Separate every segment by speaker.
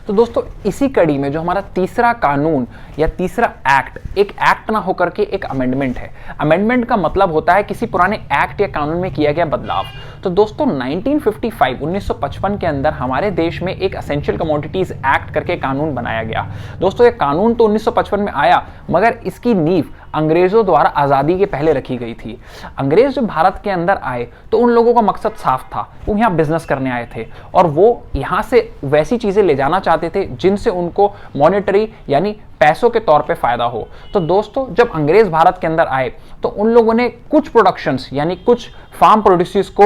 Speaker 1: तो दोस्तों इसी कड़ी में जो हमारा तीसरा कानून या तीसरा एक्ट, एक एक्ट ना होकर के एक अमेंडमेंट है। अमेंडमेंट का मतलब होता है किसी पुराने एक्ट या कानून में किया गया बदलाव। तो दोस्तों 1955 के अंदर हमारे देश में एक एसेंशियल कमोडिटीज एक्ट करके कानून बनाया गया। दोस्तों ये कानून तो 1955 में आया, मगर इसकी नींव अंग्रेजों द्वारा आजादी के पहले रखी गई थी। अंग्रेज जब भारत के अंदर आए तो उन लोगों का मकसद साफ था, वो यहाँ बिजनेस करने आए थे और वो यहाँ से वैसी चीजें ले जाना चाहते थे जिनसे उनको मॉनेटरी यानी पैसों के तौर पे फायदा हो। तो दोस्तों जब अंग्रेज भारत के अंदर आए तो उन लोगों ने कुछ प्रोडक्शंस यानी कुछ फार्म प्रोड्यूसेस को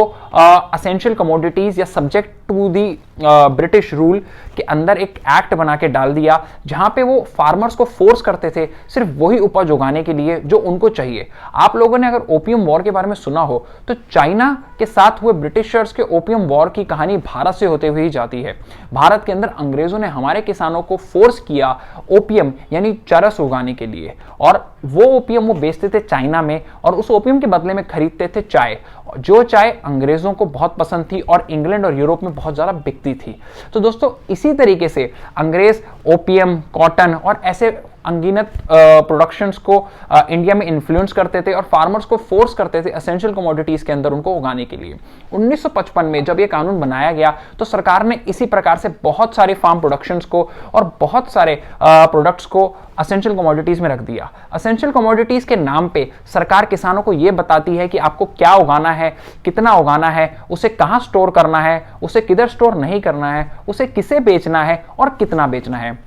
Speaker 1: एसेंशियल कमोडिटीज या subject to the British rule के अंदर एक एक्ट बना के डाल दिया, जहां पे वो फार्मर्स को फोर्स करते थे सिर्फ वही उपज उगाने के लिए जो उनको चाहिए। आप लोगों ने अगर ओपियम वॉर के बारे में सुना हो तो चाइना के साथ हुए ब्रिटिशर्स के ओपियम वॉर की कहानी भारत से होते हुए ही जाती है। भारत के अंदर अंग्रेजों ने हमारे किसानों को फोर्स किया ओपियम यानी चरस उगाने के लिए, और वो ओपियम वो बेचते थे चाइना में और उस ओपियम के बदले में खरीदते थे चाय, जो चाय अंग्रेजों को बहुत पसंद थी और इंग्लैंड और यूरोप में बहुत ज्यादा बिकती थी। तो दोस्तों इसी तरीके से अंग्रेज ओपियम, कॉटन और ऐसे अनगिनत प्रोडक्शंस को इंडिया में इन्फ्लुएंस करते थे और फार्मर्स को फोर्स करते थे एसेंशियल कमोडिटीज के अंदर उनको उगाने के लिए। 1955 में जब ये कानून बनाया गया तो सरकार ने इसी प्रकार से बहुत सारे फार्म प्रोडक्शंस को और बहुत सारे प्रोडक्ट्स को एसेंशियल कमोडिटीज में रख दिया। एसेंशियल कमोडिटीज के नाम पे सरकार किसानों को यह बताती है कि आपको क्या उगाना है, कितना उगाना है, उसे कहां स्टोर करना है, उसे किधर स्टोर नहीं करना है, उसे किसे बेचना है और कितना बेचना है।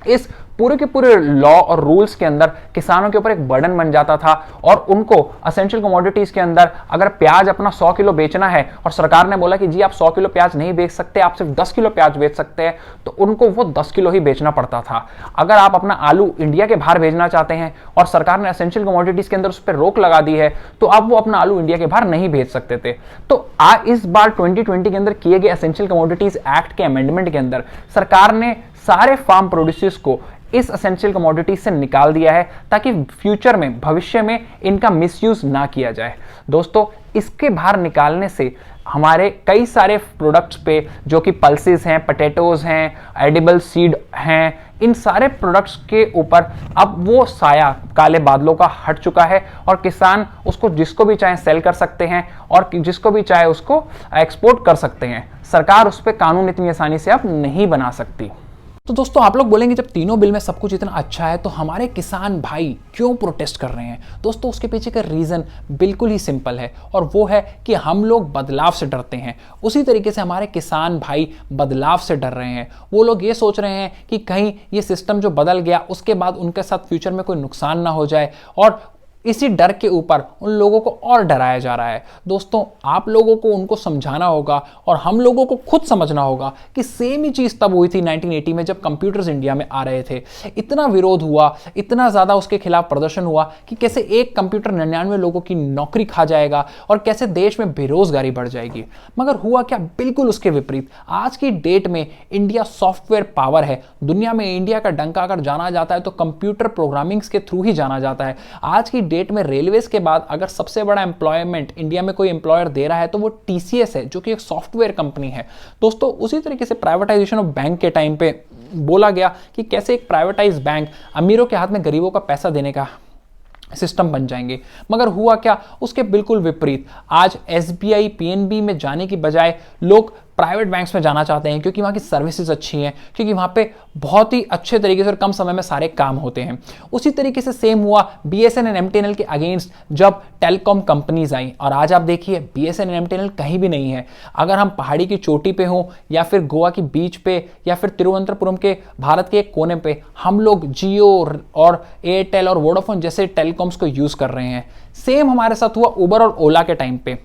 Speaker 1: इस पूरे के पूरे लॉ और रूल्स के अंदर किसानों के ऊपर एक बर्डन बन जाता था और उनको एसेंशियल कमोडिटीज के अंदर अगर प्याज अपना 100 किलो बेचना है और सरकार ने बोला कि जी आप 100 किलो प्याज नहीं बेच सकते, आप सिर्फ 10 किलो प्याज बेच सकते हैं, तो उनको वो 10 किलो ही बेचना पड़ता था। अगर आप अपना आलू इंडिया के बाहर भेजना चाहते हैं और सरकार ने एसेंशियल कमोडिटीज के अंदर उस पर रोक लगा दी है तो आप वो अपना आलू इंडिया के बाहर नहीं भेज सकते थे। तो इस बार 2020 के अंदर किए गए एसेंशियल कमोडिटीज एक्ट के अमेंडमेंट के अंदर सरकार ने सारे फार्म प्रोड्यूसर्स को इस एसेंशियल कमोडिटीज से निकाल दिया है ताकि फ्यूचर में, भविष्य में इनका मिसयूज ना किया जाए। दोस्तों इसके बाहर निकालने से हमारे कई सारे प्रोडक्ट्स पे जो कि पल्सेस हैं, पोटैटोज हैं, एडिबल सीड हैं, इन सारे प्रोडक्ट्स के ऊपर अब वो साया काले बादलों का हट चुका है और किसान उसको जिसको भी चाहे सेल कर सकते हैं और जिसको भी चाहे उसको एक्सपोर्ट कर सकते हैं। सरकार उस पर कानून इतनी आसानी से अब नहीं बना सकती। तो दोस्तों आप लोग बोलेंगे जब तीनों बिल में सब कुछ इतना अच्छा है तो हमारे किसान भाई क्यों प्रोटेस्ट कर रहे हैं? दोस्तों उसके पीछे का रीजन बिल्कुल ही सिंपल है और वो है कि हम लोग बदलाव से डरते हैं। उसी तरीके से हमारे किसान भाई बदलाव से डर रहे हैं। वो लोग ये सोच रहे हैं कि कहीं ये सिस्टम जो बदल गया उसके बाद उनके साथ फ्यूचर में कोई नुकसान ना हो जाए, और इसी डर के ऊपर उन लोगों को और डराया जा रहा है। दोस्तों आप लोगों को उनको समझाना होगा और हम लोगों को खुद समझना होगा कि सेम ही चीज तब हुई थी 1980 में जब कंप्यूटर्स इंडिया में आ रहे थे। इतना विरोध हुआ, इतना ज्यादा उसके खिलाफ प्रदर्शन हुआ कि कैसे एक कंप्यूटर 99 लोगों की नौकरी खा जाएगा और कैसे देश में बेरोजगारी बढ़ जाएगी। मगर हुआ क्या? बिल्कुल उसके विपरीत। आज की डेट में इंडिया सॉफ्टवेयर पावर है। दुनिया में इंडिया का डंका अगर जाना जाता है तो कंप्यूटर प्रोग्रामिंग के थ्रू ही जाना जाता है। आज की डेट में रेलवेज के बाद अगर सबसे बड़ा एम्प्लॉयमेंट इंडिया में कोई एम्प्लॉयर दे रहा है तो वो टीसीएस है, जो कि एक सॉफ्टवेयर कंपनी है। दोस्तों उसी तरीके से प्राइवेटाइजेशन ऑफ बैंक के टाइम पे बोला गया कि कैसे एक प्राइवेटाइज बैंक अमीरों के हाथ में गरीबों का पैसा देने का सिस्टम बन जाएंगे। मगर हुआ क्या? उसके बिल्कुल विपरीत। आज एसबीआई, पीएनबी में जाने की बजाय लोग प्राइवेट बैंक्स में जाना चाहते हैं क्योंकि वहाँ की सर्विसेज अच्छी हैं, क्योंकि वहाँ पे बहुत ही अच्छे तरीके से और कम समय में सारे काम होते हैं। उसी तरीके से सेम हुआ बीएसएनएल एमटीएनएल के अगेंस्ट जब टेलीकॉम कंपनीज आई, और आज आप देखिए बीएसएनएल एमटीएनएल कहीं भी नहीं है। अगर हम पहाड़ी की चोटी पे हों या फिर गोवा की बीच पे या फिर तिरुवनंतपुरम के भारत के एक कोने पे, हम लोग जियो और एयरटेल और वोडाफोन जैसे टेलीकॉम्स को यूज कर रहे हैं। सेम हमारे साथ हुआ उबर और ओला के टाइम पे।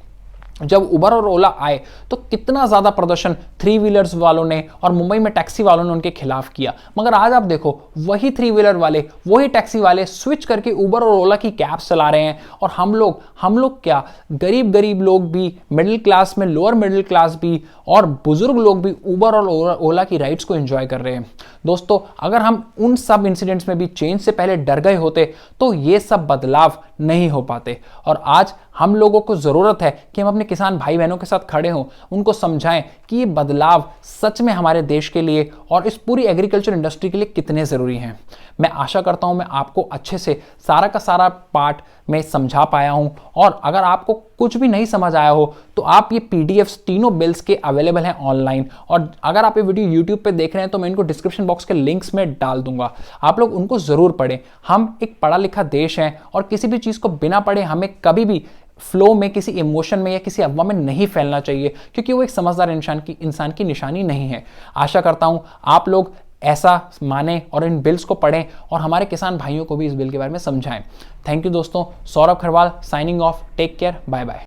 Speaker 1: जब उबर और ओला आए तो कितना ज्यादा प्रदर्शन 3 व्हीलर्स वालों ने और मुंबई में टैक्सी वालों ने उनके खिलाफ किया। मगर आज आप देखो वही 3 व्हीलर वाले, वही टैक्सी वाले स्विच करके उबर और ओला की कैब्स चला रहे हैं, और हम लोग क्या, गरीब लोग भी, मिडिल क्लास में लोअर मिडिल क्लास भी और बुजुर्ग लोग भी उबर और ओला की राइड्स को एंजॉय कर रहे हैं। दोस्तों अगर हम उन सब इंसिडेंट्स में भी चेंज से पहले डर गए होते तो ये सब बदलाव नहीं हो पाते। और आज हम लोगों को जरूरत है कि हम अपने किसान भाई बहनों के साथ खड़े हों, उनको समझाएं कि ये बदलाव सच में हमारे देश के लिए और इस पूरी एग्रीकल्चर इंडस्ट्री के लिए कितने ज़रूरी हैं। मैं आशा करता हूं मैं आपको अच्छे से सारा का सारा पार्ट में समझा पाया हूं, और अगर आपको कुछ भी नहीं समझ आया हो तो आप ये पीडीएफ्स तीनों बिल्स के अवेलेबल हैं ऑनलाइन, और अगर आप ये वीडियो यूट्यूब पे देख रहे हैं तो मैं इनको डिस्क्रिप्शन बॉक्स के लिंक्स में डाल दूंगा, आप लोग उनको ज़रूर पढ़ें। हम एक पढ़ा लिखा देश हैं और किसी भी चीज़ को बिना पढ़े हमें कभी भी फ्लो में, किसी इमोशन में या किसी अफवाह में नहीं फैलना चाहिए, क्योंकि वो एक समझदार इंसान की निशानी नहीं है। आशा करता हूं आप लोग ऐसा माने और इन बिल्स को पढ़ें और हमारे किसान भाइयों को भी इस बिल के बारे में समझाएं। थैंक यू दोस्तों। Saurabh Kharwal signing off. Take care. Bye bye.